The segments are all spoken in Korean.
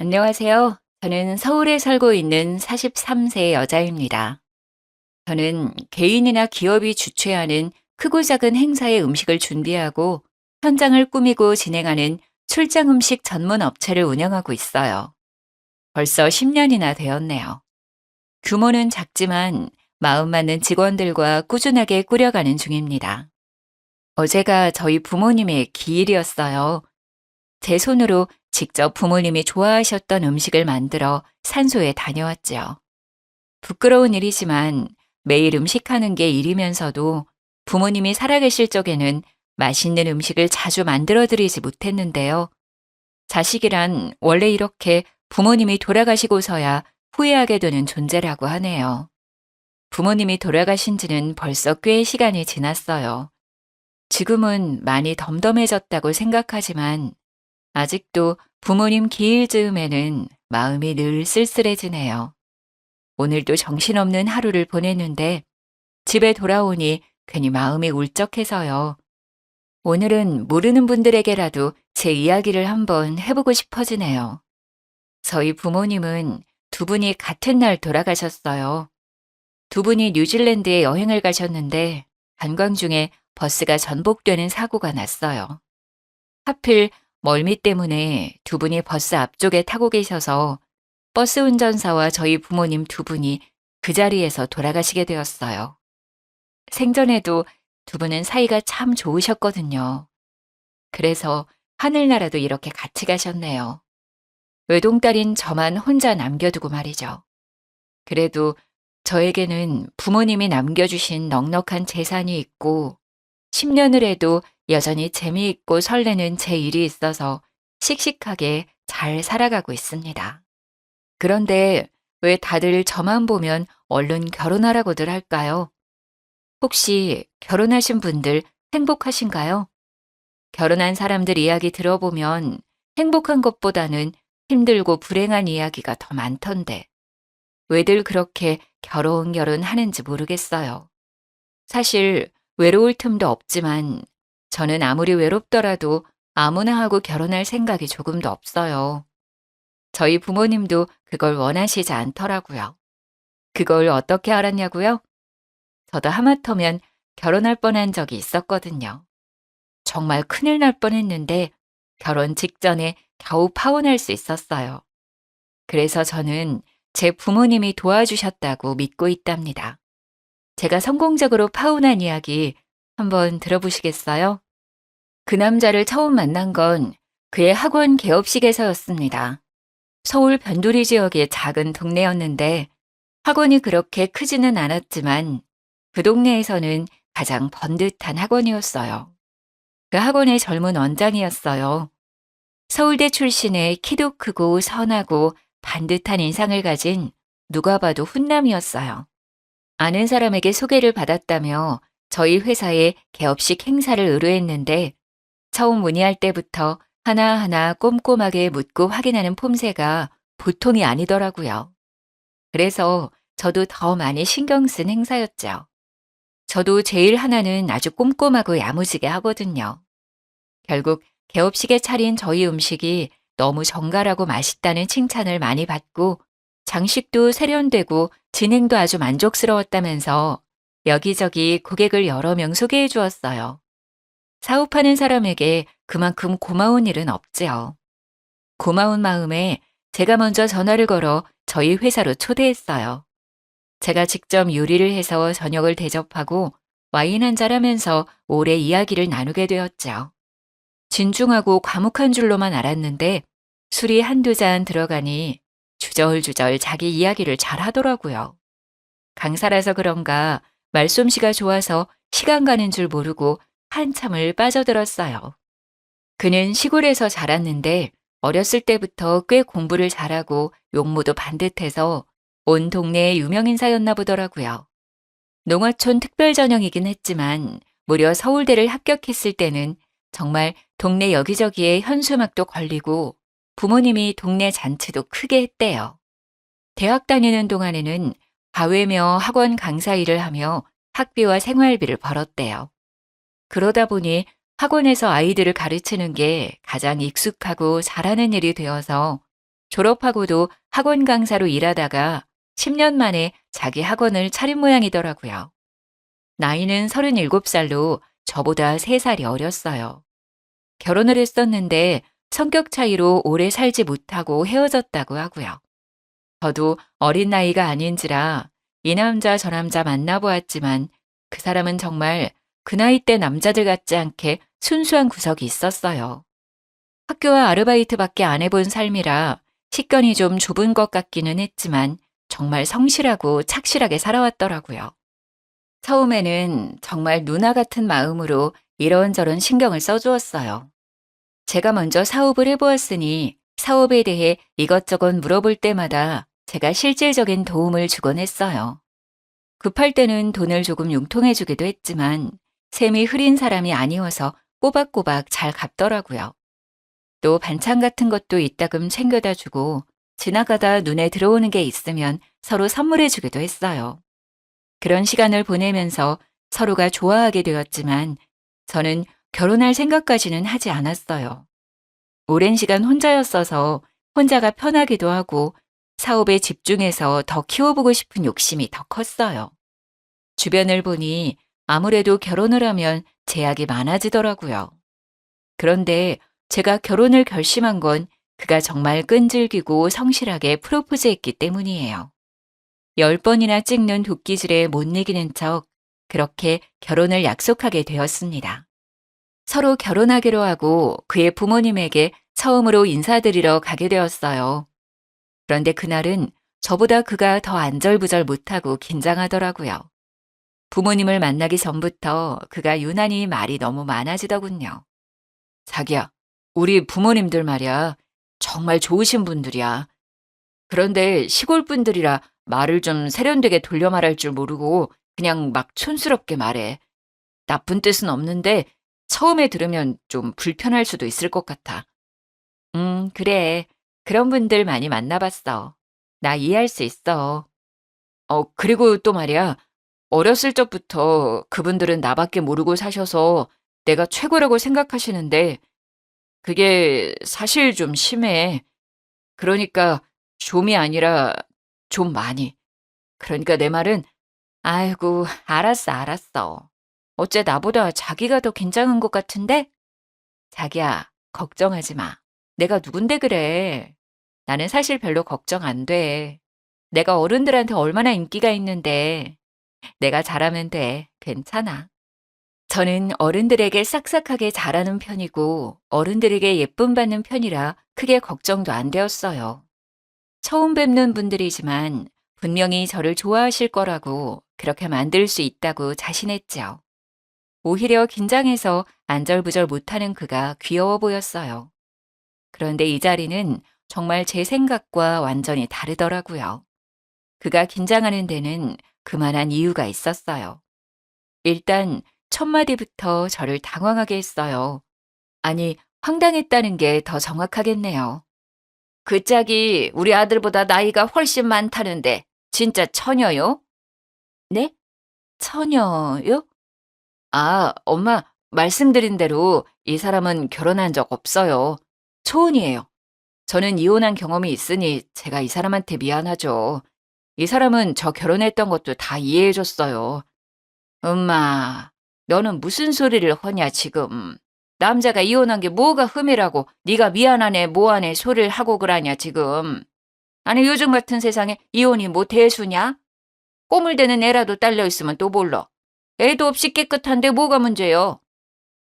안녕하세요. 저는 서울에 살고 있는 43세 여자입니다. 저는 개인이나 기업이 주최하는 크고 작은 행사의 음식을 준비하고 현장을 꾸미고 진행하는 출장 음식 전문 업체를 운영하고 있어요. 벌써 10년이나 되었네요. 규모는 작지만 마음 맞는 직원들과 꾸준하게 꾸려가는 중입니다. 어제가 저희 부모님의 기일이었어요. 제 손으로 직접 부모님이 좋아하셨던 음식을 만들어 산소에 다녀왔지요. 부끄러운 일이지만 매일 음식하는 게 일이면서도 부모님이 살아계실 적에는 맛있는 음식을 자주 만들어 드리지 못했는데요. 자식이란 원래 이렇게 부모님이 돌아가시고서야 후회하게 되는 존재라고 하네요. 부모님이 돌아가신 지는 벌써 꽤 시간이 지났어요. 지금은 많이 덤덤해졌다고 생각하지만 아직도 부모님 기일 즈음에는 마음이 늘 쓸쓸해지네요. 오늘도 정신없는 하루를 보냈는데 집에 돌아오니 괜히 마음이 울적해서요. 오늘은 모르는 분들에게라도 제 이야기를 한번 해보고 싶어지네요. 저희 부모님은 두 분이 같은 날 돌아가셨어요. 두 분이 뉴질랜드에 여행을 가셨는데 관광 중에 버스가 전복되는 사고가 났어요. 하필 멀미 때문에 두 분이 버스 앞쪽에 타고 계셔서 버스 운전사와 저희 부모님 두 분이 그 자리에서 돌아가시게 되었어요. 생전에도 두 분은 사이가 참 좋으셨거든요. 그래서 하늘나라도 이렇게 같이 가셨네요. 외동딸인 저만 혼자 남겨두고 말이죠. 그래도 저에게는 부모님이 남겨주신 넉넉한 재산이 있고 10년을 해도 여전히 재미있고 설레는 제 일이 있어서 씩씩하게 잘 살아가고 있습니다. 그런데 왜 다들 저만 보면 얼른 결혼하라고들 할까요? 혹시 결혼하신 분들 행복하신가요? 결혼한 사람들 이야기 들어보면 행복한 것보다는 힘들고 불행한 이야기가 더 많던데 왜들 그렇게 결혼 하는지 모르겠어요. 사실 외로울 틈도 없지만 저는 아무리 외롭더라도 아무나 하고 결혼할 생각이 조금도 없어요. 저희 부모님도 그걸 원하시지 않더라고요. 그걸 어떻게 알았냐고요? 저도 하마터면 결혼할 뻔한 적이 있었거든요. 정말 큰일 날 뻔했는데 결혼 직전에 겨우 파혼할 수 있었어요. 그래서 저는 제 부모님이 도와주셨다고 믿고 있답니다. 제가 성공적으로 파혼한 이야기 한번 들어보시겠어요? 그 남자를 처음 만난 건 그의 학원 개업식에서였습니다. 서울 변두리 지역의 작은 동네였는데 학원이 그렇게 크지는 않았지만 그 동네에서는 가장 번듯한 학원이었어요. 그 학원의 젊은 원장이었어요. 서울대 출신의 키도 크고 선하고 반듯한 인상을 가진 누가 봐도 훈남이었어요. 아는 사람에게 소개를 받았다며 저희 회사에 개업식 행사를 의뢰했는데 처음 문의할 때부터 하나하나 꼼꼼하게 묻고 확인하는 폼새가 보통이 아니더라고요. 그래서 저도 더 많이 신경 쓴 행사였죠. 저도 제일 하나는 아주 꼼꼼하고 야무지게 하거든요. 결국 개업식에 차린 저희 음식이 너무 정갈하고 맛있다는 칭찬을 많이 받고 장식도 세련되고 진행도 아주 만족스러웠다면서 여기저기 고객을 여러 명 소개해 주었어요. 사업하는 사람에게 그만큼 고마운 일은 없지요. 고마운 마음에 제가 먼저 전화를 걸어 저희 회사로 초대했어요. 제가 직접 요리를 해서 저녁을 대접하고 와인 한잔 하면서 오래 이야기를 나누게 되었죠. 진중하고 과묵한 줄로만 알았는데 술이 한두 잔 들어가니 주절주절 자기 이야기를 잘 하더라고요. 강사라서 그런가 말솜씨가 좋아서 시간 가는 줄 모르고 한참을 빠져들었어요. 그는 시골에서 자랐는데 어렸을 때부터 꽤 공부를 잘하고 용모도 반듯해서 온 동네의 유명 인사였나 보더라고요. 농어촌 특별전형이긴 했지만 무려 서울대를 합격했을 때는 정말 동네 여기저기에 현수막도 걸리고 부모님이 동네 잔치도 크게 했대요. 대학 다니는 동안에는 과외며 학원 강사 일을 하며 학비와 생활비를 벌었대요. 그러다 보니 학원에서 아이들을 가르치는 게 가장 익숙하고 잘하는 일이 되어서 졸업하고도 학원 강사로 일하다가 10년 만에 자기 학원을 차린 모양이더라고요. 나이는 37살로 저보다 3살이 어렸어요. 결혼을 했었는데 성격 차이로 오래 살지 못하고 헤어졌다고 하고요. 저도 어린 나이가 아닌지라 이 남자 저 남자 만나보았지만 그 사람은 정말 그 나이 때 남자들 같지 않게 순수한 구석이 있었어요. 학교와 아르바이트밖에 안 해본 삶이라 식견이 좀 좁은 것 같기는 했지만 정말 성실하고 착실하게 살아왔더라고요. 처음에는 정말 누나 같은 마음으로 이런저런 신경을 써주었어요. 제가 먼저 사업을 해보았으니 사업에 대해 이것저것 물어볼 때마다 제가 실질적인 도움을 주곤 했어요. 급할 때는 돈을 조금 융통해주기도 했지만 셈이 흐린 사람이 아니어서 꼬박꼬박 잘 갚더라고요. 또 반찬 같은 것도 이따금 챙겨다 주고 지나가다 눈에 들어오는 게 있으면 서로 선물해 주기도 했어요. 그런 시간을 보내면서 서로가 좋아하게 되었지만 저는 결혼할 생각까지는 하지 않았어요. 오랜 시간 혼자였어서 혼자가 편하기도 하고 사업에 집중해서 더 키워보고 싶은 욕심이 더 컸어요. 주변을 보니 아무래도 결혼을 하면 제약이 많아지더라고요. 그런데 제가 결혼을 결심한 건 그가 정말 끈질기고 성실하게 프로포즈했기 때문이에요. 10번이나 찍는 도끼질에 못 이기는 척 그렇게 결혼을 약속하게 되었습니다. 서로 결혼하기로 하고 그의 부모님에게 처음으로 인사드리러 가게 되었어요. 그런데 그날은 저보다 그가 더 안절부절 못하고 긴장하더라고요. 부모님을 만나기 전부터 그가 유난히 말이 너무 많아지더군요. 자기야, 우리 부모님들 말이야. 정말 좋으신 분들이야. 그런데 시골 분들이라 말을 좀 세련되게 돌려 말할 줄 모르고 그냥 막 촌스럽게 말해. 나쁜 뜻은 없는데 처음에 들으면 좀 불편할 수도 있을 것 같아. 그래. 그런 분들 많이 만나봤어. 나 이해할 수 있어. 그리고 또 말이야. 어렸을 적부터 그분들은 나밖에 모르고 사셔서 내가 최고라고 생각하시는데 그게 사실 좀 심해. 그러니까 좀이 아니라 좀 많이. 그러니까 내 말은 아이고, 알았어, 알았어. 어째 나보다 자기가 더 긴장한 것 같은데? 자기야, 걱정하지 마. 내가 누군데 그래. 나는 사실 별로 걱정 안 돼. 내가 어른들한테 얼마나 인기가 있는데. 내가 잘하면 돼. 괜찮아. 저는 어른들에게 싹싹하게 잘하는 편이고 어른들에게 예쁨 받는 편이라 크게 걱정도 안 되었어요. 처음 뵙는 분들이지만 분명히 저를 좋아하실 거라고 그렇게 만들 수 있다고 자신했죠. 오히려 긴장해서 안절부절 못하는 그가 귀여워 보였어요. 그런데 이 자리는 정말 제 생각과 완전히 다르더라고요. 그가 긴장하는 데는 그만한 이유가 있었어요. 일단 첫 마디부터 저를 당황하게 했어요. 아니, 황당했다는 게 더 정확하겠네요. 그 짝이 우리 아들보다 나이가 훨씬 많다는데 진짜 처녀요? 네? 처녀요? 아, 엄마, 말씀드린 대로 이 사람은 결혼한 적 없어요. 초혼이에요. 저는 이혼한 경험이 있으니 제가 이 사람한테 미안하죠. 이 사람은 저 결혼했던 것도 다 이해해줬어요. 엄마, 너는 무슨 소리를 하냐 지금. 남자가 이혼한 게 뭐가 흠이라고 네가 미안하네 뭐하네 소리를 하고 그러냐 지금. 아니 요즘 같은 세상에 이혼이 뭐 대수냐? 꼬물 대는 애라도 딸려 있으면 또 몰라. 애도 없이 깨끗한데 뭐가 문제요?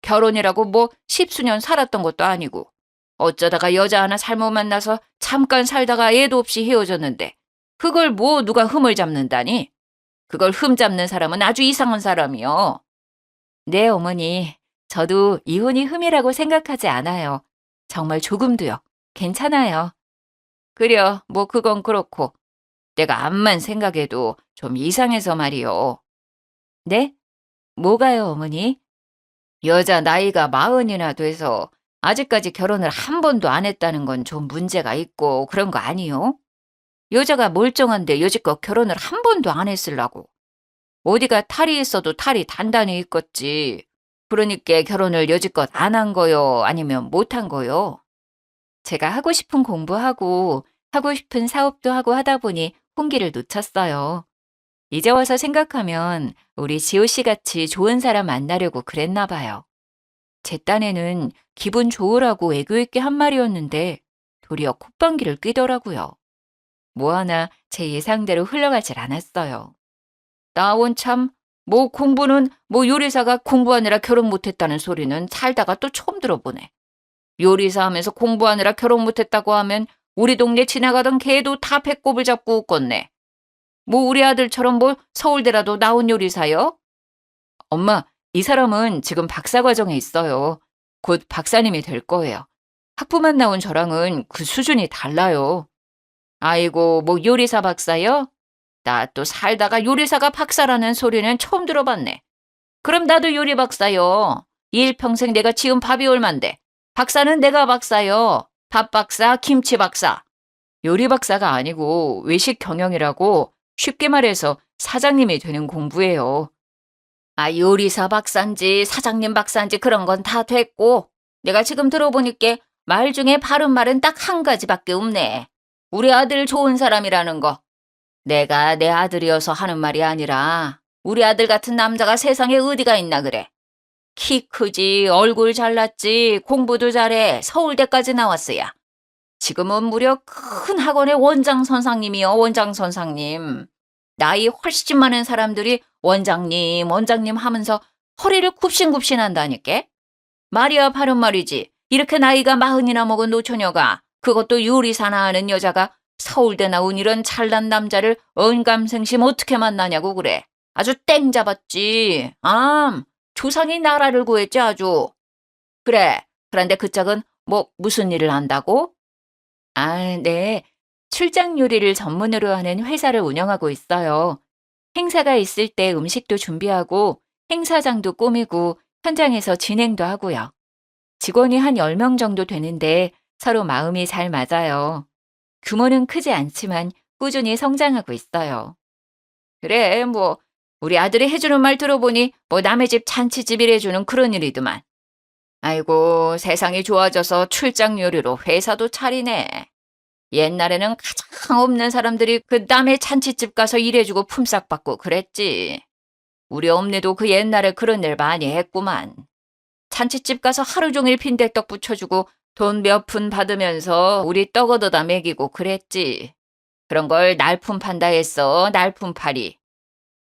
결혼이라고 뭐 십수년 살았던 것도 아니고 어쩌다가 여자 하나 잘못 만나서 잠깐 살다가 애도 없이 헤어졌는데 그걸 뭐 누가 흠을 잡는다니? 그걸 흠 잡는 사람은 아주 이상한 사람이요. 네, 어머니. 저도 이혼이 흠이라고 생각하지 않아요. 정말 조금도요. 괜찮아요. 그려, 뭐 그건 그렇고. 내가 암만 생각해도 좀 이상해서 말이요. 네? 뭐가요, 어머니? 여자 나이가 40이나 돼서 아직까지 결혼을 한 번도 안 했다는 건 좀 문제가 있고 그런 거 아니요? 여자가 멀쩡한데 여지껏 결혼을 한 번도 안 했으려고. 어디가 탈이 있어도 탈이 단단히 있겠지. 그러니까 결혼을 여지껏 안 한 거요? 아니면 못 한 거요? 제가 하고 싶은 공부하고 하고 싶은 사업도 하고 하다 보니 홍기를 놓쳤어요. 이제 와서 생각하면 우리 지호 씨 같이 좋은 사람 만나려고 그랬나 봐요. 제 딴에는 기분 좋으라고 애교 있게 한 말이었는데 도리어 콧방귀를 뀌더라고요. 뭐 하나 제 예상대로 흘러가질 않았어요. 나온 참, 뭐 공부는 뭐 요리사가 공부하느라 결혼 못했다는 소리는 살다가 또 처음 들어보네. 요리사 하면서 공부하느라 결혼 못했다고 하면 우리 동네 지나가던 개도 다 배꼽을 잡고 웃겠네. 뭐 우리 아들처럼 뭐 서울대라도 나온 요리사요? 엄마, 이 사람은 지금 박사과정에 있어요. 곧 박사님이 될 거예요. 학부만 나온 저랑은 그 수준이 달라요. 아이고, 뭐 요리사 박사요? 나 또 살다가 요리사가 박사라는 소리는 처음 들어봤네. 그럼 나도 요리 박사요. 일평생 내가 지은 밥이 얼만데. 박사는 내가 박사요. 밥 박사, 김치 박사. 요리 박사가 아니고 외식 경영이라고 쉽게 말해서 사장님이 되는 공부예요. 아, 요리사 박사인지 사장님 박사인지 그런 건 다 됐고 내가 지금 들어보니까 말 중에 바른 말은 딱 한 가지밖에 없네. 우리 아들 좋은 사람이라는 거. 내가 내 아들이어서 하는 말이 아니라 우리 아들 같은 남자가 세상에 어디가 있나 그래. 키 크지, 얼굴 잘났지, 공부도 잘해, 서울대까지 나왔어야. 지금은 무려 큰 학원의 원장 선생님이요, 원장 선생님. 나이 훨씬 많은 사람들이 원장님, 원장님 하면서 허리를 굽신굽신 한다니까? 말이야 바른 말이지. 이렇게 나이가 40이나 먹은 노처녀가, 그것도 요리사나 하는 여자가 서울대 나온 이런 잘난 남자를 언감생심 어떻게 만나냐고 그래. 아주 땡 잡았지. 조상이 나라를 구했지 아주. 그래. 그런데 그 짝은 뭐 무슨 일을 한다고? 아, 네. 출장 요리를 전문으로 하는 회사를 운영하고 있어요. 행사가 있을 때 음식도 준비하고 행사장도 꾸미고 현장에서 진행도 하고요. 직원이 한 10명 정도 되는데 서로 마음이 잘 맞아요. 규모는 크지 않지만 꾸준히 성장하고 있어요. 그래, 뭐 우리 아들이 해주는 말 들어보니 뭐 남의 집 잔치집일 해주는 그런 일이더만. 아이고, 세상이 좋아져서 출장 요리로 회사도 차리네. 옛날에는 가장 없는 사람들이 그 남의 잔치집 가서 일해주고 품삯 받고 그랬지. 우리 엄니도 그 옛날에 그런 일 많이 했구만. 잔치집 가서 하루 종일 빈대떡 부쳐주고 돈 몇 푼 받으면서 우리 떡 얻어다 먹이고 그랬지. 그런 걸 날품 판다 했어, 날품팔이.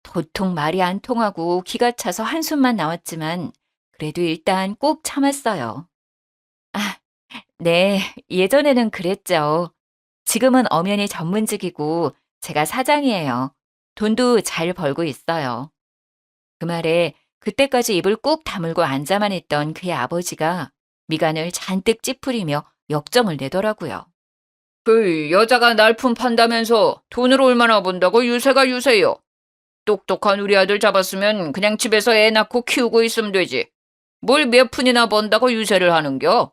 도통 말이 안 통하고 기가 차서 한숨만 나왔지만 그래도 일단 꼭 참았어요. 아, 네, 예전에는 그랬죠. 지금은 엄연히 전문직이고 제가 사장이에요. 돈도 잘 벌고 있어요. 그 말에 그때까지 입을 꾹 다물고 앉아만 있던 그의 아버지가 미간을 잔뜩 찌푸리며 역정을 내더라고요. 그 여자가 날품 판다면서 돈을 얼마나 번다고 유세가 유세요. 똑똑한 우리 아들 잡았으면 그냥 집에서 애 낳고 키우고 있으면 되지. 뭘 몇 푼이나 번다고 유세를 하는겨?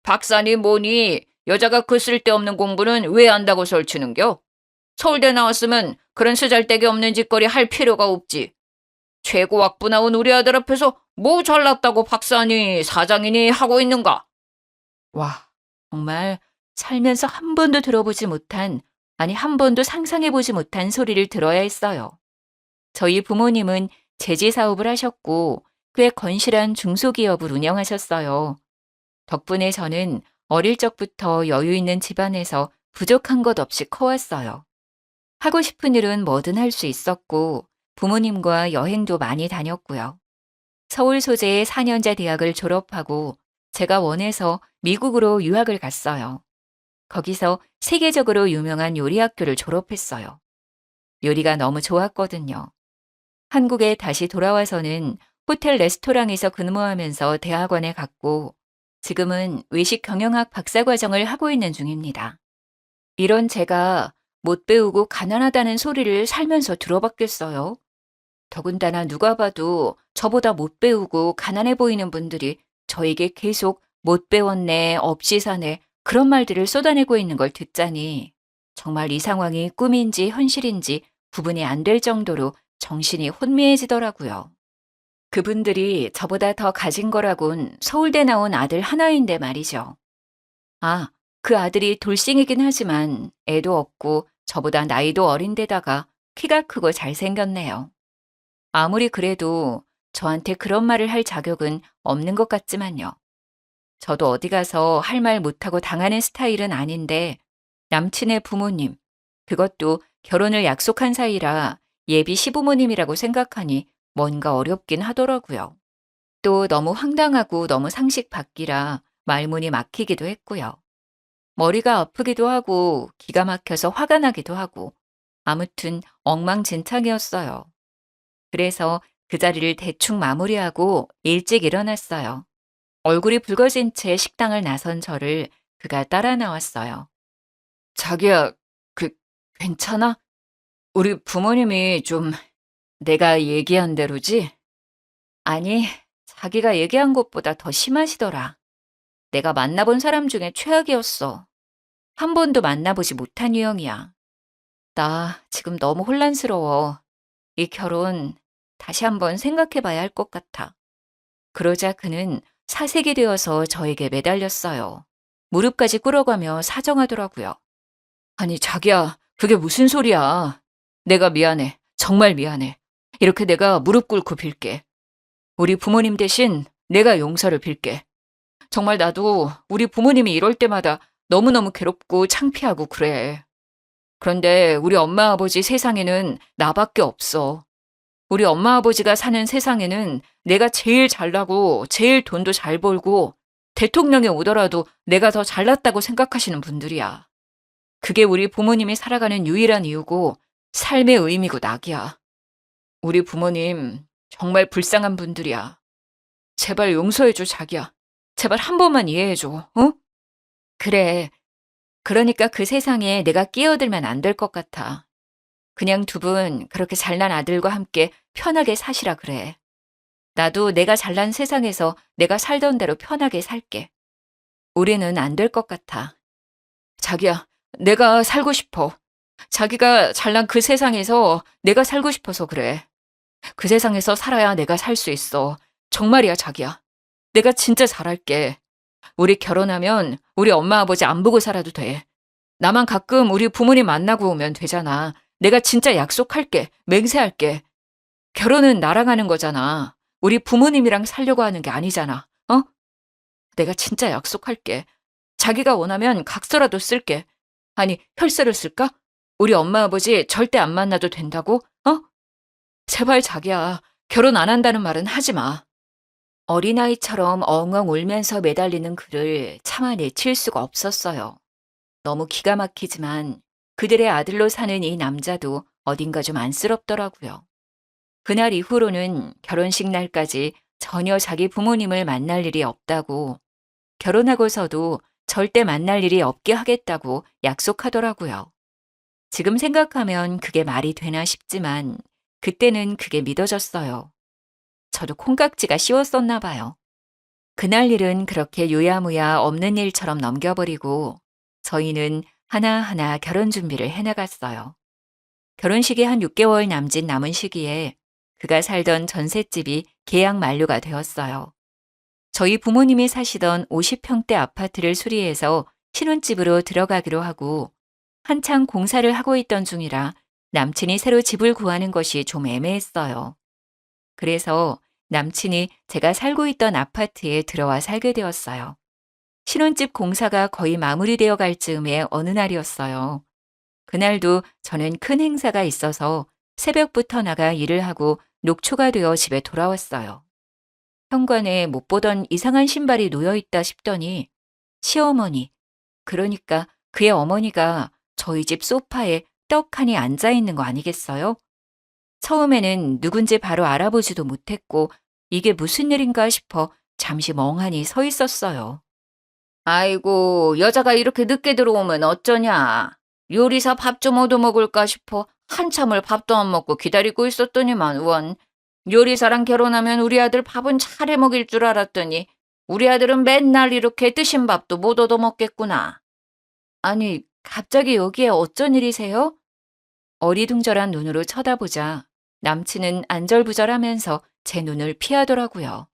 박사니 뭐니 여자가 그 쓸데없는 공부는 왜 한다고 설치는겨? 서울대 나왔으면 그런 쓰잘데기 없는 짓거리 할 필요가 없지. 최고학부 나온 우리 아들 앞에서 뭐 잘났다고 박사니 사장이니 하고 있는가? 와, 정말 살면서 한 번도 들어보지 못한, 아니 한 번도 상상해보지 못한 소리를 들어야 했어요. 저희 부모님은 제지 사업을 하셨고 꽤 건실한 중소기업을 운영하셨어요. 덕분에 저는 어릴 적부터 여유 있는 집안에서 부족한 것 없이 커왔어요. 하고 싶은 일은 뭐든 할 수 있었고 부모님과 여행도 많이 다녔고요. 서울 소재의 4년제 대학을 졸업하고 제가 원해서 미국으로 유학을 갔어요. 거기서 세계적으로 유명한 요리 학교를 졸업했어요. 요리가 너무 좋았거든요. 한국에 다시 돌아와서는 호텔 레스토랑에서 근무하면서 대학원에 갔고 지금은 외식 경영학 박사과정을 하고 있는 중입니다. 이런 제가 못 배우고 가난하다는 소리를 살면서 들어봤겠어요? 더군다나 누가 봐도 저보다 못 배우고 가난해 보이는 분들이 저에게 계속 못 배웠네, 없이 사네 그런 말들을 쏟아내고 있는 걸 듣자니 정말 이 상황이 꿈인지 현실인지 구분이 안 될 정도로 정신이 혼미해지더라고요. 그분들이 저보다 더 가진 거라곤 서울대 나온 아들 하나인데 말이죠. 아, 그 아들이 돌싱이긴 하지만 애도 없고 저보다 나이도 어린데다가 키가 크고 잘생겼네요. 아무리 그래도 저한테 그런 말을 할 자격은 없는 것 같지만요. 저도 어디 가서 할 말 못하고 당하는 스타일은 아닌데 남친의 부모님, 그것도 결혼을 약속한 사이라 예비 시부모님이라고 생각하니 뭔가 어렵긴 하더라고요. 또 너무 황당하고 너무 상식 밖이라 말문이 막히기도 했고요. 머리가 아프기도 하고 기가 막혀서 화가 나기도 하고 아무튼 엉망진창이었어요. 그래서 그 자리를 대충 마무리하고 일찍 일어났어요. 얼굴이 붉어진 채 식당을 나선 저를 그가 따라 나왔어요. 자기야, 그, 괜찮아? 우리 부모님이 좀 내가 얘기한 대로지? 아니, 자기가 얘기한 것보다 더 심하시더라. 내가 만나본 사람 중에 최악이었어. 한 번도 만나보지 못한 유형이야. 나 지금 너무 혼란스러워. 이 결혼 다시 한번 생각해 봐야 할 것 같아. 그러자 그는 사색이 되어서 저에게 매달렸어요. 무릎까지 꿇어가며 사정하더라고요. 아니, 자기야, 그게 무슨 소리야. 내가 미안해. 정말 미안해. 이렇게 내가 무릎 꿇고 빌게. 우리 부모님 대신 내가 용서를 빌게. 정말 나도 우리 부모님이 이럴 때마다 너무너무 괴롭고 창피하고 그래. 그런데 우리 엄마 아버지 세상에는 나밖에 없어. 우리 엄마 아버지가 사는 세상에는 내가 제일 잘나고 제일 돈도 잘 벌고 대통령이 오더라도 내가 더 잘났다고 생각하시는 분들이야. 그게 우리 부모님이 살아가는 유일한 이유고 삶의 의미고 낙이야. 우리 부모님 정말 불쌍한 분들이야. 제발 용서해줘, 자기야. 제발 한 번만 이해해줘, 어? 그래. 그러니까 그 세상에 내가 끼어들면 안 될 것 같아. 그냥 두 분 그렇게 잘난 아들과 함께 편하게 사시라 그래. 나도 내가 잘난 세상에서 내가 살던 대로 편하게 살게. 우리는 안 될 것 같아. 자기야, 내가 살고 싶어. 자기가 잘난 그 세상에서 내가 살고 싶어서 그래. 그 세상에서 살아야 내가 살 수 있어. 정말이야, 자기야. 내가 진짜 잘할게. 우리 결혼하면 우리 엄마 아버지 안 보고 살아도 돼. 나만 가끔 우리 부모님 만나고 오면 되잖아. 내가 진짜 약속할게. 맹세할게. 결혼은 나랑 하는 거잖아. 우리 부모님이랑 살려고 하는 게 아니잖아. 어? 내가 진짜 약속할게. 자기가 원하면 각서라도 쓸게. 아니, 혈서를 쓸까? 우리 엄마 아버지 절대 안 만나도 된다고? 어? 제발 자기야. 결혼 안 한다는 말은 하지 마. 어린아이처럼 엉엉 울면서 매달리는 그를 차마 내칠 수가 없었어요. 너무 기가 막히지만 그들의 아들로 사는 이 남자도 어딘가 좀 안쓰럽더라고요. 그날 이후로는 결혼식 날까지 전혀 자기 부모님을 만날 일이 없다고, 결혼하고서도 절대 만날 일이 없게 하겠다고 약속하더라고요. 지금 생각하면 그게 말이 되나 싶지만 그때는 그게 믿어졌어요. 저도 콩깍지가 씌웠었나 봐요. 그날 일은 그렇게 유야무야 없는 일처럼 넘겨버리고 저희는 하나하나 결혼 준비를 해나갔어요. 결혼식이 한 6개월 남짓 남은 시기에 그가 살던 전셋집이 계약 만료가 되었어요. 저희 부모님이 사시던 50평대 아파트를 수리해서 신혼집으로 들어가기로 하고 한창 공사를 하고 있던 중이라 남친이 새로 집을 구하는 것이 좀 애매했어요. 그래서 남친이 제가 살고 있던 아파트에 들어와 살게 되었어요. 신혼집 공사가 거의 마무리되어 갈 즈음의 어느 날이었어요. 그날도 저는 큰 행사가 있어서 새벽부터 나가 일을 하고 녹초가 되어 집에 돌아왔어요. 현관에 못 보던 이상한 신발이 놓여 있다 싶더니 시어머니, 그러니까 그의 어머니가 저희 집 소파에 떡하니 앉아 있는 거 아니겠어요? 처음에는 누군지 바로 알아보지도 못했고 이게 무슨 일인가 싶어 잠시 멍하니 서 있었어요. 아이고, 여자가 이렇게 늦게 들어오면 어쩌냐. 요리사 밥 좀 얻어먹을까 싶어 한참을 밥도 안 먹고 기다리고 있었더니만 원. 요리사랑 결혼하면 우리 아들 밥은 잘 해먹일 줄 알았더니 우리 아들은 맨날 이렇게 뜨신 밥도 못 얻어먹겠구나. 아니, 갑자기 여기에 어쩐 일이세요? 어리둥절한 눈으로 쳐다보자 남친은 안절부절하면서 제 눈을 피하더라고요.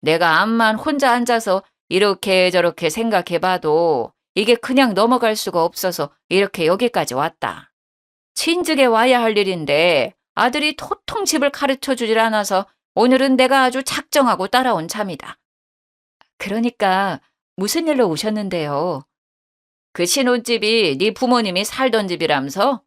내가 암만 혼자 앉아서 이렇게 저렇게 생각해봐도 이게 그냥 넘어갈 수가 없어서 이렇게 여기까지 왔다. 친즉에 와야 할 일인데 아들이 도통 집을 가르쳐 주질 않아서 오늘은 내가 아주 작정하고 따라온 참이다. 그러니까 무슨 일로 오셨는데요? 그 신혼집이 네 부모님이 살던 집이라면서?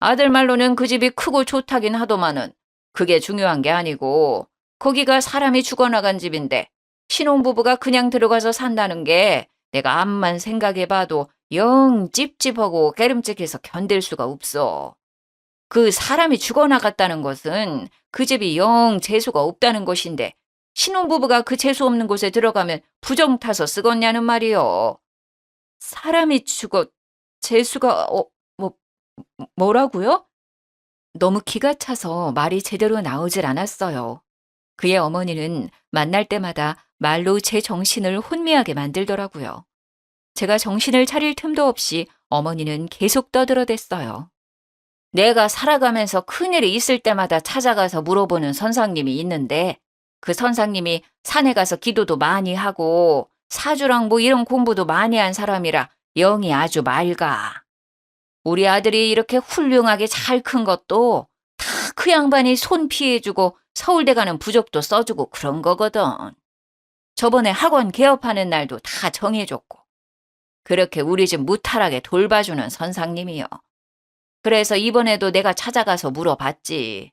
아들 말로는 그 집이 크고 좋다긴 하더만은 그게 중요한 게 아니고 거기가 사람이 죽어나간 집인데 신혼부부가 그냥 들어가서 산다는 게 내가 암만 생각해봐도 영 찝찝하고 깨름직해서 견딜 수가 없어. 그 사람이 죽어나갔다는 것은 그 집이 영 재수가 없다는 것인데 신혼부부가 그 재수 없는 곳에 들어가면 부정 타서 쓰겄냐는 말이요. 사람이 죽어 재수가 뭐 뭐라고요? 너무 기가 차서 말이 제대로 나오질 않았어요. 그의 어머니는 만날 때마다 말로 제 정신을 혼미하게 만들더라고요. 제가 정신을 차릴 틈도 없이 어머니는 계속 떠들어댔어요. 내가 살아가면서 큰일이 있을 때마다 찾아가서 물어보는 선상님이 있는데 그 선상님이 산에 가서 기도도 많이 하고 사주랑 뭐 이런 공부도 많이 한 사람이라 영이 아주 맑아. 우리 아들이 이렇게 훌륭하게 잘 큰 것도 다 그 양반이 손 피해주고 서울대 가는 부적도 써주고 그런 거거든. 저번에 학원 개업하는 날도 다 정해줬고. 그렇게 우리 집 무탈하게 돌봐주는 선상님이요. 그래서 이번에도 내가 찾아가서 물어봤지.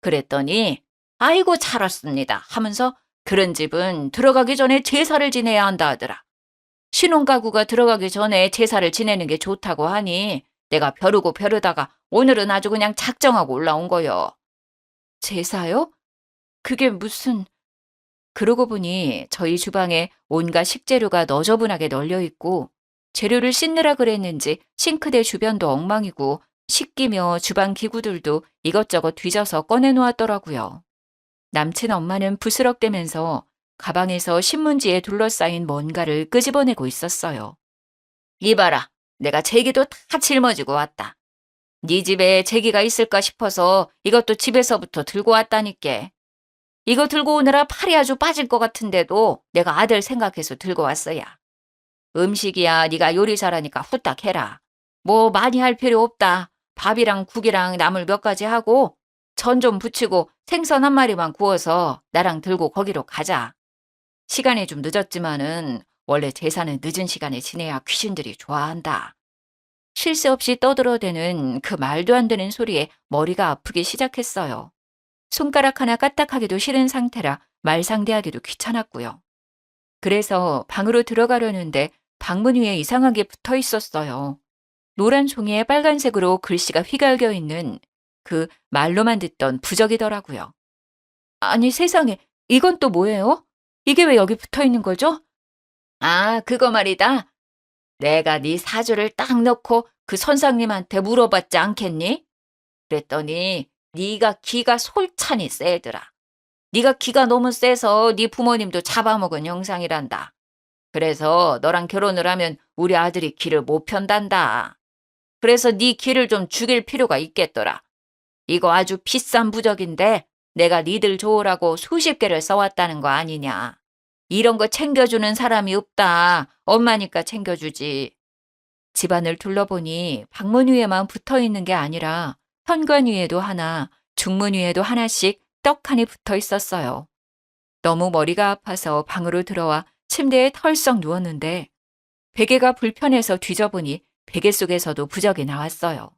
그랬더니 아이고 잘 왔습니다 하면서 그런 집은 들어가기 전에 제사를 지내야 한다 하더라. 신혼가구가 들어가기 전에 제사를 지내는 게 좋다고 하니 내가 벼르고 벼르다가 오늘은 아주 그냥 작정하고 올라온 거요. 제사요? 그게 무슨... 그러고 보니 저희 주방에 온갖 식재료가 너저분하게 널려 있고 재료를 씻느라 그랬는지 싱크대 주변도 엉망이고 식기며 주방 기구들도 이것저것 뒤져서 꺼내놓았더라고요. 남친 엄마는 부스럭대면서 가방에서 신문지에 둘러싸인 뭔가를 끄집어내고 있었어요. 이봐라, 내가 제기도 다 짊어지고 왔다. 네 집에 제기가 있을까 싶어서 이것도 집에서부터 들고 왔다니께. 이거 들고 오느라 팔이 아주 빠질 것 같은데도 내가 아들 생각해서 들고 왔어야. 음식이야 네가 요리 잘하니까 후딱 해라. 뭐 많이 할 필요 없다. 밥이랑 국이랑 나물 몇 가지 하고 전 좀 부치고 생선 한 마리만 구워서 나랑 들고 거기로 가자. 시간이 좀 늦었지만은 원래 제사는 늦은 시간에 지내야 귀신들이 좋아한다. 쉴 새 없이 떠들어대는 그 말도 안 되는 소리에 머리가 아프기 시작했어요. 손가락 하나 까딱하기도 싫은 상태라 말 상대하기도 귀찮았고요. 그래서 방으로 들어가려는데 방문 위에 이상하게 붙어 있었어요. 노란 종이에 빨간색으로 글씨가 휘갈겨 있는 그 말로만 듣던 부적이더라고요. 아니 세상에, 이건 또 뭐예요? 이게 왜 여기 붙어 있는 거죠? 아, 그거 말이다. 내가 네 사주를 딱 넣고 그 선상님한테 물어봤지 않겠니? 그랬더니 네가 기가 솔찬히 세더라. 네가 기가 너무 세서 네 부모님도 잡아먹은 형상이란다. 그래서 너랑 결혼을 하면 우리 아들이 기를 못 편단다. 그래서 네 기를 좀 죽일 필요가 있겠더라. 이거 아주 비싼 부적인데 내가 니들 좋으라고 수십 개를 써왔다는 거 아니냐. 이런 거 챙겨주는 사람이 없다. 엄마니까 챙겨주지. 집안을 둘러보니 방문 위에만 붙어있는 게 아니라 현관 위에도 하나, 중문 위에도 하나씩 떡하니 붙어 있었어요. 너무 머리가 아파서 방으로 들어와 침대에 털썩 누웠는데 베개가 불편해서 뒤져보니 베개 속에서도 부적이 나왔어요.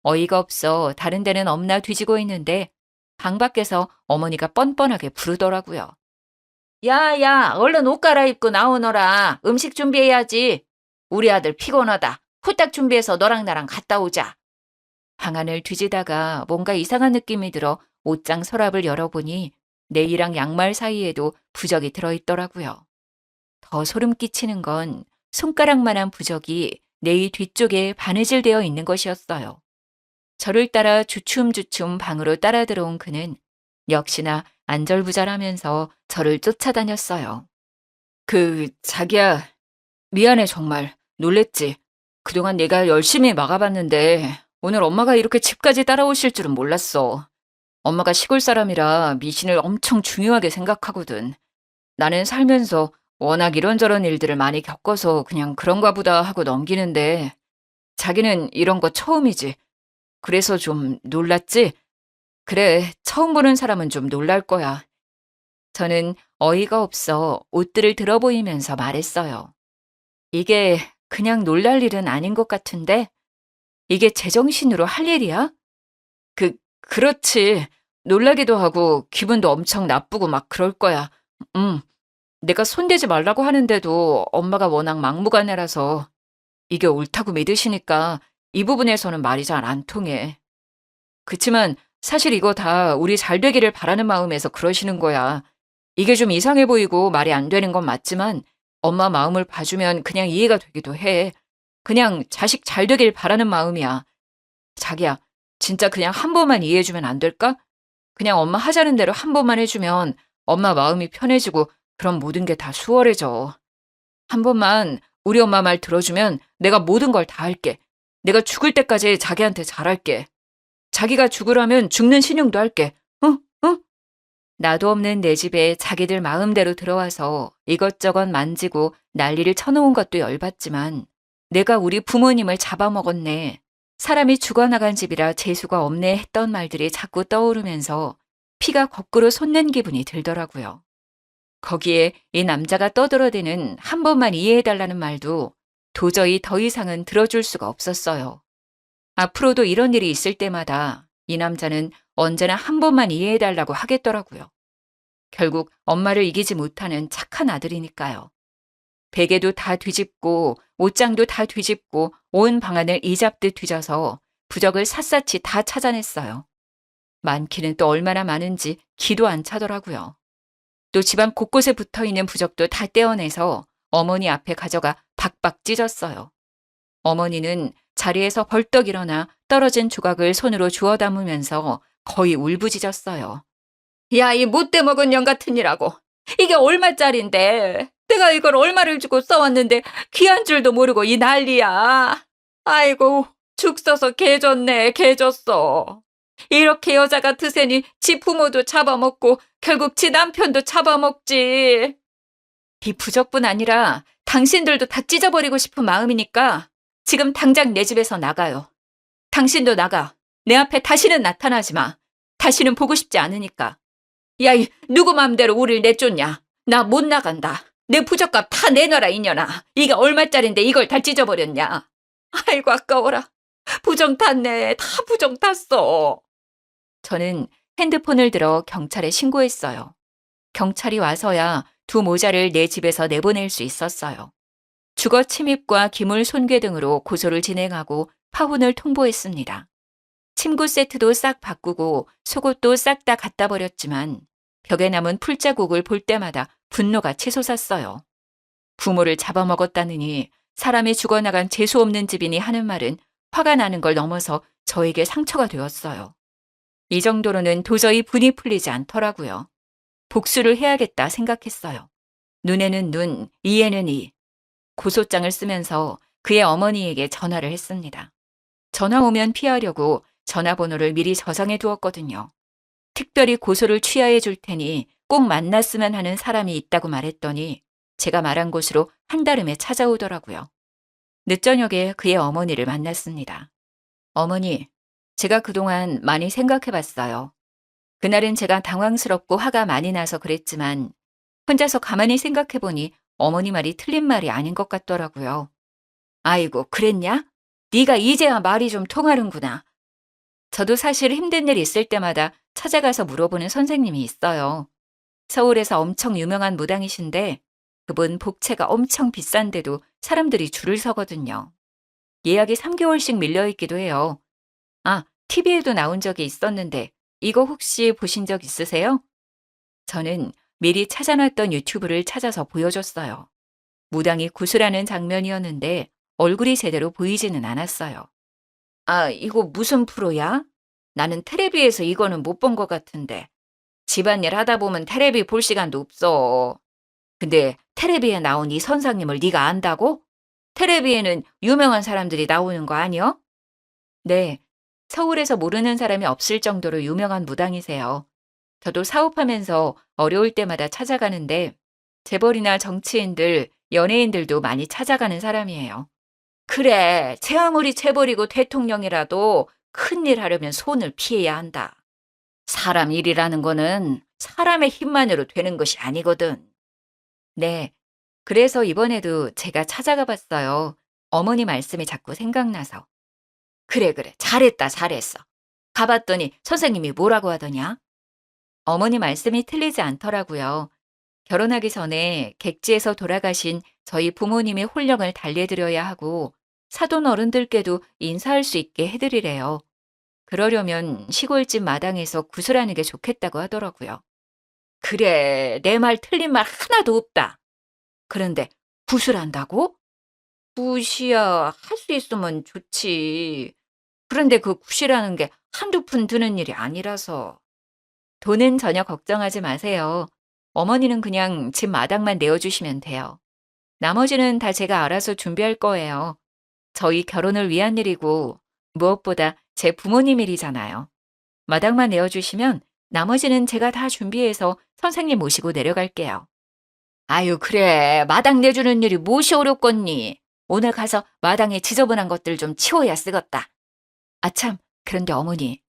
어이가 없어 다른 데는 없나 뒤지고 있는데 방 밖에서 어머니가 뻔뻔하게 부르더라고요. 야야, 얼른 옷 갈아입고 나오너라. 음식 준비해야지. 우리 아들 피곤하다. 후딱 준비해서 너랑 나랑 갔다 오자. 방 안을 뒤지다가 뭔가 이상한 느낌이 들어 옷장 서랍을 열어보니 내이랑 양말 사이에도 부적이 들어있더라고요. 더 소름 끼치는 건 손가락만한 부적이 내이 뒤쪽에 바느질되어 있는 것이었어요. 저를 따라 주춤주춤 방으로 따라 들어온 그는 역시나 안절부절하면서 저를 쫓아다녔어요. 자기야, 미안해 정말. 놀랬지. 그동안 내가 열심히 막아봤는데 오늘 엄마가 이렇게 집까지 따라오실 줄은 몰랐어. 엄마가 시골 사람이라 미신을 엄청 중요하게 생각하거든. 나는 살면서 워낙 이런저런 일들을 많이 겪어서 그냥 그런가 보다 하고 넘기는데 자기는 이런 거 처음이지. 그래서 좀 놀랐지? 그래, 처음 보는 사람은 좀 놀랄 거야. 저는 어이가 없어 옷들을 들어보이면서 말했어요. 이게 그냥 놀랄 일은 아닌 것 같은데? 이게 제정신으로 할 일이야? 그렇지. 놀라기도 하고 기분도 엄청 나쁘고 막 그럴 거야. 음, 내가 손대지 말라고 하는데도 엄마가 워낙 막무가내라서 이게 옳다고 믿으시니까 이 부분에서는 말이 잘 안 통해. 그치만 사실 이거 다 우리 잘 되기를 바라는 마음에서 그러시는 거야. 이게 좀 이상해 보이고 말이 안 되는 건 맞지만 엄마 마음을 봐주면 그냥 이해가 되기도 해. 그냥 자식 잘 되길 바라는 마음이야. 자기야, 진짜 그냥 한 번만 이해해주면 안 될까? 그냥 엄마 하자는 대로 한 번만 해주면 엄마 마음이 편해지고 그럼 모든 게 다 수월해져. 한 번만 우리 엄마 말 들어주면 내가 모든 걸 다 할게. 내가 죽을 때까지 자기한테 잘할게. 자기가 죽으라면 죽는 신용도 할게. 응? 응? 나도 없는 내 집에 자기들 마음대로 들어와서 이것저것 만지고 난리를 쳐놓은 것도 열받지만 내가 우리 부모님을 잡아먹었네. 사람이 죽어나간 집이라 재수가 없네 했던 말들이 자꾸 떠오르면서 피가 거꾸로 솟는 기분이 들더라고요. 거기에 이 남자가 떠들어대는 한 번만 이해해달라는 말도 도저히 더 이상은 들어줄 수가 없었어요. 앞으로도 이런 일이 있을 때마다 이 남자는 언제나 한 번만 이해해달라고 하겠더라고요. 결국 엄마를 이기지 못하는 착한 아들이니까요. 베개도 다 뒤집고 옷장도 다 뒤집고 온 방안을 이잡듯 뒤져서 부적을 샅샅이 다 찾아냈어요. 많기는 또 얼마나 많은지 기도 안 차더라고요. 또 집안 곳곳에 붙어있는 부적도 다 떼어내서 어머니 앞에 가져가 박박 찢었어요. 어머니는 자리에서 벌떡 일어나 떨어진 조각을 손으로 주워 담으면서 거의 울부짖었어요. 야, 이 못돼 먹은 년 같은 이라고. 이게 얼마짜린데. 내가 이걸 얼마를 주고 써왔는데 귀한 줄도 모르고 이 난리야. 아이고, 죽 써서 개졌네, 개졌어. 이렇게 여자 같으세니 지 부모도 잡아먹고 결국 지 남편도 잡아먹지. 이 부적뿐 아니라 당신들도 다 찢어버리고 싶은 마음이니까 지금 당장 내 집에서 나가요. 당신도 나가. 내 앞에 다시는 나타나지 마. 다시는 보고 싶지 않으니까. 야, 누구 맘대로 우릴 내쫓냐. 나 못 나간다. 내 부적값 다 내놔라, 이년아. 이게 얼마짜린데 이걸 다 찢어버렸냐. 아이고, 아까워라. 부정 탔네. 다 부정 탔어. 저는 핸드폰을 들어 경찰에 신고했어요. 경찰이 와서야 두 모자를 내 집에서 내보낼 수 있었어요. 주거 침입과 기물 손괴 등으로 고소를 진행하고 파혼을 통보했습니다. 침구 세트도 싹 바꾸고 속옷도 싹 다 갖다 버렸지만 벽에 남은 풀자국을 볼 때마다 분노가 치솟았어요. 부모를 잡아먹었다느니 사람이 죽어나간 재수 없는 집이니 하는 말은 화가 나는 걸 넘어서 저에게 상처가 되었어요. 이 정도로는 도저히 분이 풀리지 않더라고요. 복수를 해야겠다 생각했어요. 눈에는 눈, 이에는 이. 고소장을 쓰면서 그의 어머니에게 전화를 했습니다. 전화 오면 피하려고 전화번호를 미리 저장해 두었거든요. 특별히 고소를 취하해 줄 테니 꼭 만났으면 하는 사람이 있다고 말했더니 제가 말한 곳으로 한달음에 찾아오더라고요. 늦저녁에 그의 어머니를 만났습니다. 어머니, 제가 그동안 많이 생각해 봤어요. 그날은 제가 당황스럽고 화가 많이 나서 그랬지만 혼자서 가만히 생각해 보니 어머니 말이 틀린 말이 아닌 것 같더라고요. 아이고, 그랬냐? 네가 이제야 말이 좀 통하는구나. 저도 사실 힘든 일 있을 때마다 찾아가서 물어보는 선생님이 있어요. 서울에서 엄청 유명한 무당이신데 그분 복채가 엄청 비싼데도 사람들이 줄을 서거든요. 예약이 3개월씩 밀려있기도 해요. 아, TV에도 나온 적이 있었는데 이거 혹시 보신 적 있으세요? 저는 미리 찾아놨던 유튜브를 찾아서 보여줬어요. 무당이 구슬하는 장면이었는데 얼굴이 제대로 보이지는 않았어요. 아, 이거 무슨 프로야? 나는 테레비에서 이거는 못 본 것 같은데. 집안일 하다 보면 테레비 볼 시간도 없어. 근데 테레비에 나온 이 선상님을 네가 안다고? 테레비에는 유명한 사람들이 나오는 거 아니야? 네, 서울에서 모르는 사람이 없을 정도로 유명한 무당이세요. 저도 사업하면서 어려울 때마다 찾아가는데 재벌이나 정치인들, 연예인들도 많이 찾아가는 사람이에요. 그래, 제 아무리 재벌이고 대통령이라도 큰일 하려면 손을 피해야 한다. 사람 일이라는 거는 사람의 힘만으로 되는 것이 아니거든. 네. 그래서 이번에도 제가 찾아가 봤어요. 어머니 말씀이 자꾸 생각나서. 그래, 그래. 잘했다, 잘했어. 가봤더니 선생님이 뭐라고 하더냐? 어머니 말씀이 틀리지 않더라고요. 결혼하기 전에 객지에서 돌아가신 저희 부모님의 혼령을 달래드려야 하고 사돈 어른들께도 인사할 수 있게 해드리래요. 그러려면 시골집 마당에서 구슬하는 게 좋겠다고 하더라고요. 그래, 내 말 틀린 말 하나도 없다. 그런데 구슬한다고? 굿이야, 할 수 있으면 좋지. 그런데 그 굿이라는 게 한두 푼 드는 일이 아니라서. 돈은 전혀 걱정하지 마세요. 어머니는 그냥 집 마당만 내어주시면 돼요. 나머지는 다 제가 알아서 준비할 거예요. 저희 결혼을 위한 일이고 무엇보다 제 부모님 일이잖아요. 마당만 내어주시면 나머지는 제가 다 준비해서 선생님 모시고 내려갈게요. 아유, 그래. 마당 내주는 일이 무엇이 어렵겠니? 오늘 가서 마당에 지저분한 것들 좀 치워야 쓰겄다. 아참, 그런데 어머니,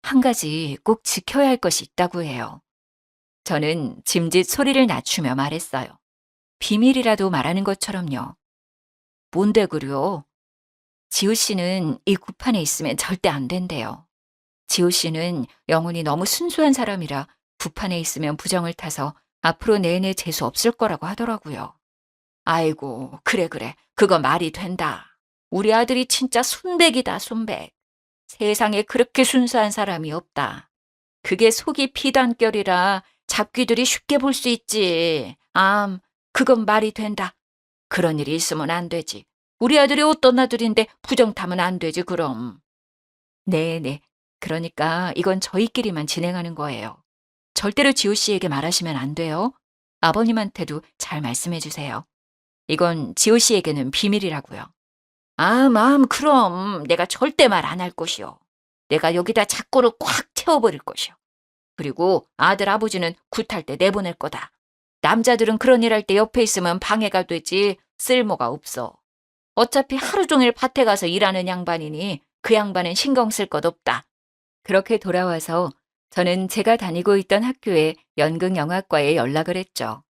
한 가지 꼭 지켜야 할 것이 있다고 해요. 저는 짐짓 소리를 낮추며 말했어요. 비밀이라도 말하는 것처럼요. 뭔데 그려? 지우 씨는 이 굿판에 있으면 절대 안 된대요. 지우 씨는 영혼이 너무 순수한 사람이라 굿판에 있으면 부정을 타서 앞으로 내내 재수 없을 거라고 하더라고요. 아이고, 그래, 그래. 그거 말이 된다. 우리 아들이 진짜 순백이다, 순백. 세상에 그렇게 순수한 사람이 없다. 그게 속이 피단결이라 잡귀들이 쉽게 볼 수 있지. 그건 말이 된다. 그런 일이 있으면 안 되지. 우리 아들이 어떤 아들인데 부정 타면 안 되지, 그럼. 네네. 그러니까 이건 저희끼리만 진행하는 거예요. 절대로 지호 씨에게 말하시면 안 돼요. 아버님한테도 잘 말씀해 주세요. 이건 지호 씨에게는 비밀이라고요. 그럼 내가 절대 말 안 할 것이요. 내가 여기다 작고를 꽉 채워버릴 것이요. 그리고 아들 아버지는 굿할 때 내보낼 거다. 남자들은 그런 일 할 때 옆에 있으면 방해가 되지 쓸모가 없어. 어차피 하루 종일 밭에 가서 일하는 양반이니 그 양반은 신경 쓸 것 없다. 그렇게 돌아와서 저는 제가 다니고 있던 학교에 연극영화과에 연락을 했죠.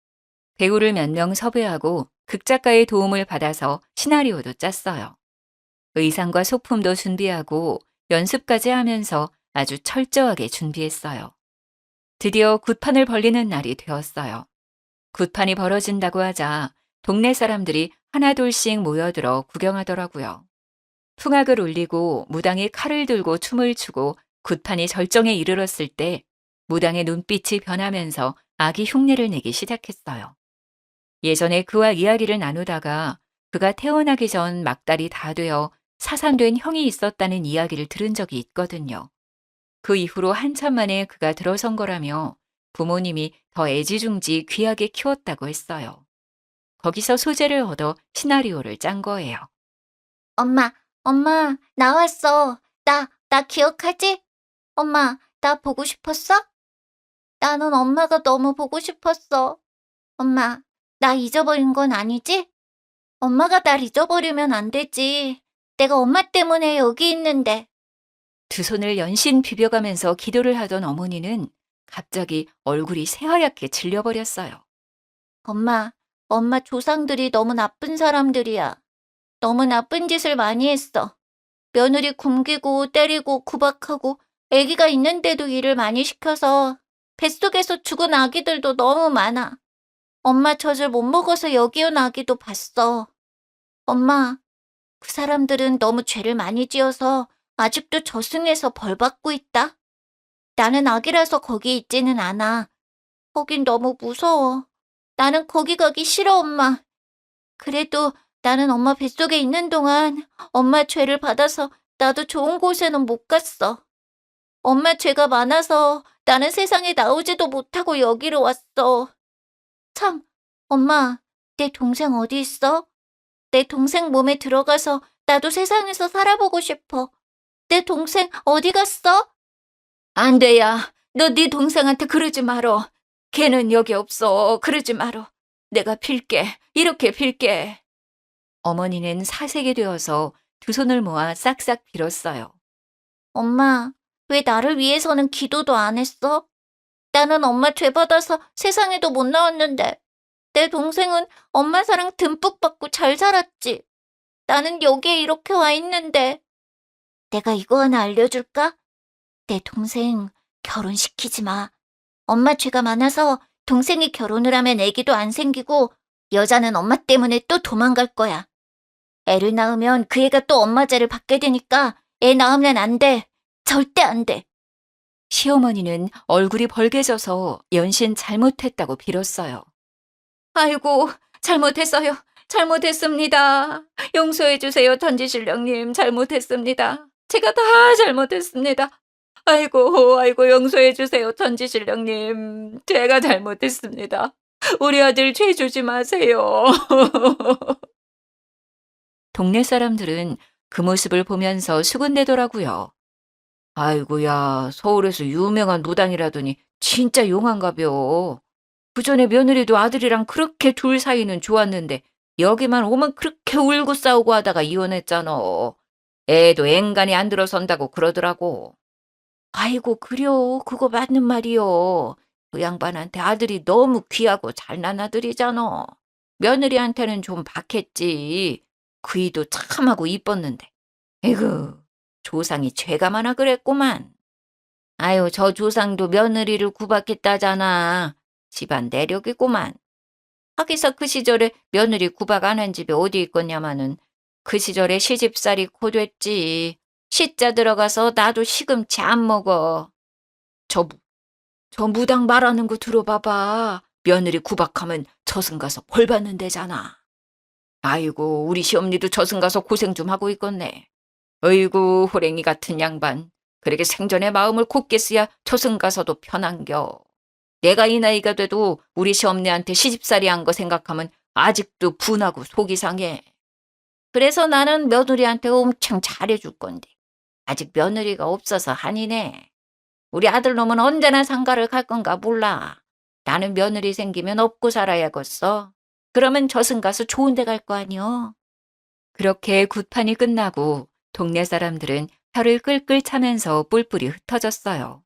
배우를 몇 명 섭외하고 극작가의 도움을 받아서 시나리오도 짰어요. 의상과 소품도 준비하고 연습까지 하면서 아주 철저하게 준비했어요. 드디어 굿판을 벌리는 날이 되었어요. 굿판이 벌어진다고 하자 동네 사람들이 하나둘씩 모여들어 구경하더라고요. 풍악을 울리고 무당이 칼을 들고 춤을 추고 굿판이 절정에 이르렀을 때 무당의 눈빛이 변하면서 악이 흉내를 내기 시작했어요. 예전에 그와 이야기를 나누다가 그가 태어나기 전 막달이 다 되어 사산된 형이 있었다는 이야기를 들은 적이 있거든요. 그 이후로 한참 만에 그가 들어선 거라며 부모님이 더 애지중지 귀하게 키웠다고 했어요. 거기서 소재를 얻어 시나리오를 짠 거예요. 엄마, 나왔어. 나 기억하지? 엄마, 나 보고 싶었어? 나는 엄마가 너무 보고 싶었어. 엄마, 나 잊어버린 건 아니지? 엄마가 날 잊어버리면 안 되지. 내가 엄마 때문에 여기 있는데. 두 손을 연신 비벼가면서 기도를 하던 어머니는 갑자기 얼굴이 새하얗게 질려버렸어요. 엄마 조상들이 너무 나쁜 사람들이야. 너무 나쁜 짓을 많이 했어. 며느리 굶기고 때리고 구박하고 아기가 있는데도 일을 많이 시켜서 뱃속에서 죽은 아기들도 너무 많아. 엄마 젖을 못 먹어서 여기 온 아기도 봤어. 엄마, 그 사람들은 너무 죄를 많이 지어서 아직도 저승에서 벌 받고 있다. 나는 아기라서 거기 있지는 않아. 거긴 너무 무서워. 나는 거기 가기 싫어, 엄마. 그래도 나는 엄마 뱃속에 있는 동안 엄마 죄를 받아서 나도 좋은 곳에는 못 갔어. 엄마 죄가 많아서 나는 세상에 나오지도 못하고 여기로 왔어. 참, 엄마, 내 동생 어디 있어? 내 동생 몸에 들어가서 나도 세상에서 살아보고 싶어. 내 동생 어디 갔어? 안 돼야. 너 네 동생한테 그러지 말어. 걔는 여기 없어. 그러지 말어. 내가 빌게. 이렇게 빌게. 어머니는 사색이 되어서 두 손을 모아 싹싹 빌었어요. 엄마, 왜 나를 위해서는 기도도 안 했어? 나는 엄마 죄 받아서 세상에도 못 나왔는데, 내 동생은 엄마 사랑 듬뿍 받고 잘 살았지. 나는 여기에 이렇게 와 있는데. 내가 이거 하나 알려줄까? 내 동생 결혼시키지 마. 엄마 죄가 많아서 동생이 결혼을 하면 애기도 안 생기고 여자는 엄마 때문에 또 도망갈 거야. 애를 낳으면 그 애가 또 엄마 죄를 받게 되니까 애 낳으면 안 돼. 절대 안 돼. 시어머니는 얼굴이 벌개져서 연신 잘못했다고 빌었어요. 아이고, 잘못했어요. 잘못했습니다. 용서해 주세요, 천지신령님. 잘못했습니다. 제가 다 잘못했습니다. 아이고, 용서해 주세요, 천지신령님. 제가 잘못했습니다. 우리 아들 죄 주지 마세요. 동네 사람들은 그 모습을 보면서 수군대더라고요. 아이고야, 서울에서 유명한 무당이라더니 진짜 용한가벼. 그전에 며느리도 아들이랑 그렇게 둘 사이는 좋았는데 여기만 오면 그렇게 울고 싸우고 하다가 이혼했잖아. 애도 앵간히 안 들어선다고 그러더라고. 아이고, 그려. 그거 맞는 말이요. 그 양반한테 아들이 너무 귀하고 잘난 아들이잖아. 며느리한테는 좀 박했지. 그이도 참하고 이뻤는데. 에구, 조상이 죄가 많아 그랬구만. 아유, 저 조상도 며느리를 구박했다잖아. 집안 내력이구만. 하기사 그 시절에 며느리 구박 안 한 집이 어디 있겠냐마는 그 시절에 시집살이 고됐지. 시자 들어가서 나도 시금치 안 먹어. 저 무당 말하는 거 들어봐봐. 며느리 구박하면 저승 가서 벌 받는 데잖아. 아이고, 우리 시엄니도 저승 가서 고생 좀 하고 있겠네. 어이구, 호랭이 같은 양반. 그렇게 생전에 마음을 굳게 쓰야 저승 가서도 편한겨. 내가 이 나이가 돼도 우리 시엄니한테 시집살이 한 거 생각하면 아직도 분하고 속이 상해. 그래서 나는 며느리한테 엄청 잘해줄 건데 아직 며느리가 없어서 한이네. 우리 아들놈은 언제나 상가를 갈 건가 몰라. 나는 며느리 생기면 업고 살아야겠어. 그러면 저승 가서 좋은 데 갈 거 아니여. 그렇게 굿판이 끝나고 동네 사람들은 혀를 끌끌 차면서 뿔뿔이 흩어졌어요.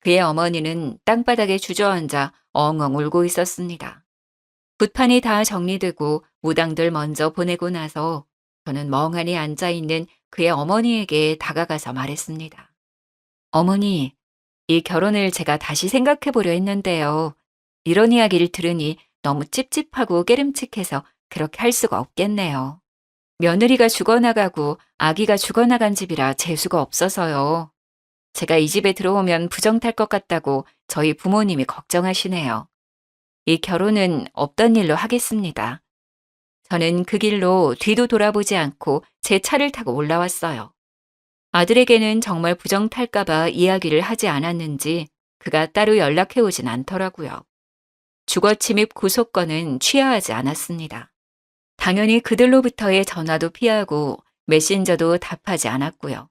그의 어머니는 땅바닥에 주저앉아 엉엉 울고 있었습니다. 굿판이 다 정리되고 무당들 먼저 보내고 나서 저는 멍하니 앉아있는 그의 어머니에게 다가가서 말했습니다. 어머니, 이 결혼을 제가 다시 생각해 보려 했는데요. 이런 이야기를 들으니 너무 찝찝하고 깨름칙해서 그렇게 할 수가 없겠네요. 며느리가 죽어나가고 아기가 죽어나간 집이라 재수가 없어서요. 제가 이 집에 들어오면 부정 탈 것 같다고 저희 부모님이 걱정하시네요. 이 결혼은 없던 일로 하겠습니다. 저는 그 길로 뒤도 돌아보지 않고 제 차를 타고 올라왔어요. 아들에게는 정말 부정 탈까봐 이야기를 하지 않았는지 그가 따로 연락해 오진 않더라고요. 주거 침입 구속건은 취하하지 않았습니다. 당연히 그들로부터의 전화도 피하고 메신저도 답하지 않았고요.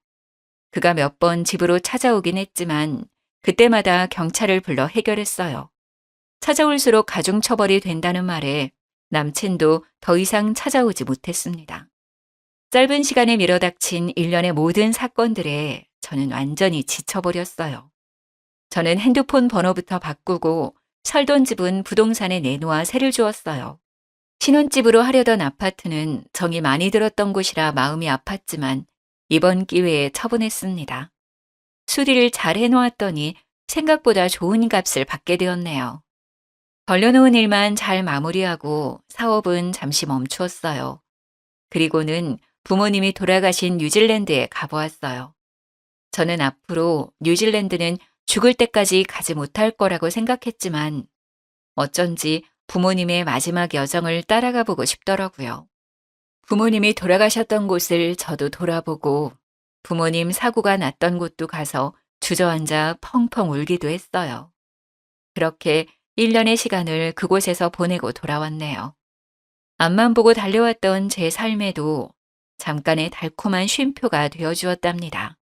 그가 몇 번 집으로 찾아오긴 했지만 그때마다 경찰을 불러 해결했어요. 찾아올수록 가중처벌이 된다는 말에 남친도 더 이상 찾아오지 못했습니다. 짧은 시간에 밀어닥친 일련의 모든 사건들에 저는 완전히 지쳐버렸어요. 저는 핸드폰 번호부터 바꾸고 살던 집은 부동산에 내놓아 세를 주었어요. 신혼집으로 하려던 아파트는 정이 많이 들었던 곳이라 마음이 아팠지만 이번 기회에 처분했습니다. 수리를 잘 해놓았더니 생각보다 좋은 값을 받게 되었네요. 벌려놓은 일만 잘 마무리하고 사업은 잠시 멈추었어요. 그리고는 부모님이 돌아가신 뉴질랜드에 가보았어요. 저는 앞으로 뉴질랜드는 죽을 때까지 가지 못할 거라고 생각했지만 어쩐지 부모님의 마지막 여정을 따라가 보고 싶더라고요. 부모님이 돌아가셨던 곳을 저도 돌아보고 부모님 사고가 났던 곳도 가서 주저앉아 펑펑 울기도 했어요. 그렇게 1년의 시간을 그곳에서 보내고 돌아왔네요. 앞만 보고 달려왔던 제 삶에도 잠깐의 달콤한 쉼표가 되어주었답니다.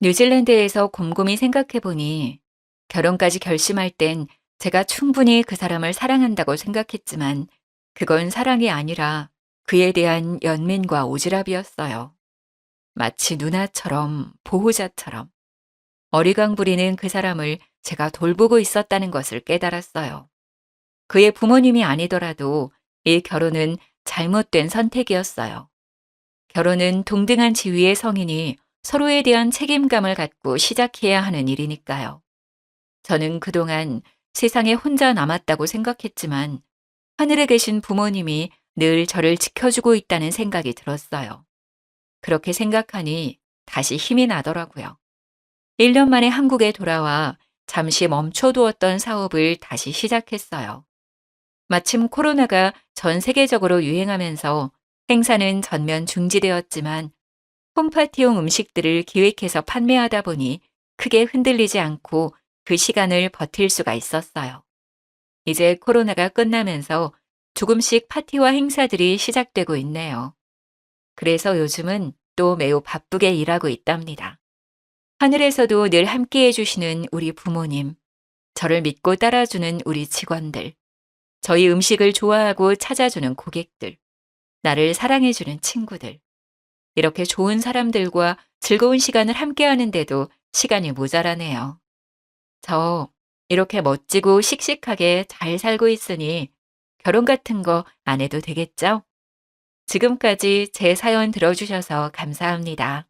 뉴질랜드에서 곰곰이 생각해보니 결혼까지 결심할 땐 제가 충분히 그 사람을 사랑한다고 생각했지만 그건 사랑이 아니라 그에 대한 연민과 오지랖이었어요. 마치 누나처럼 보호자처럼 어리광 부리는 그 사람을 제가 돌보고 있었다는 것을 깨달았어요. 그의 부모님이 아니더라도 이 결혼은 잘못된 선택이었어요. 결혼은 동등한 지위의 성인이 서로에 대한 책임감을 갖고 시작해야 하는 일이니까요. 저는 그동안 세상에 혼자 남았다고 생각했지만 하늘에 계신 부모님이 늘 저를 지켜주고 있다는 생각이 들었어요. 그렇게 생각하니 다시 힘이 나더라고요. 1년 만에 한국에 돌아와 잠시 멈춰두었던 사업을 다시 시작했어요. 마침 코로나가 전 세계적으로 유행하면서 행사는 전면 중지되었지만 홈파티용 음식들을 기획해서 판매하다 보니 크게 흔들리지 않고 그 시간을 버틸 수가 있었어요. 이제 코로나가 끝나면서 조금씩 파티와 행사들이 시작되고 있네요. 그래서 요즘은 또 매우 바쁘게 일하고 있답니다. 하늘에서도 늘 함께 해주시는 우리 부모님, 저를 믿고 따라주는 우리 직원들, 저희 음식을 좋아하고 찾아주는 고객들, 나를 사랑해주는 친구들, 이렇게 좋은 사람들과 즐거운 시간을 함께 하는데도 시간이 모자라네요. 저 이렇게 멋지고 씩씩하게 잘 살고 있으니 결혼 같은 거 안 해도 되겠죠? 지금까지 제 사연 들어주셔서 감사합니다.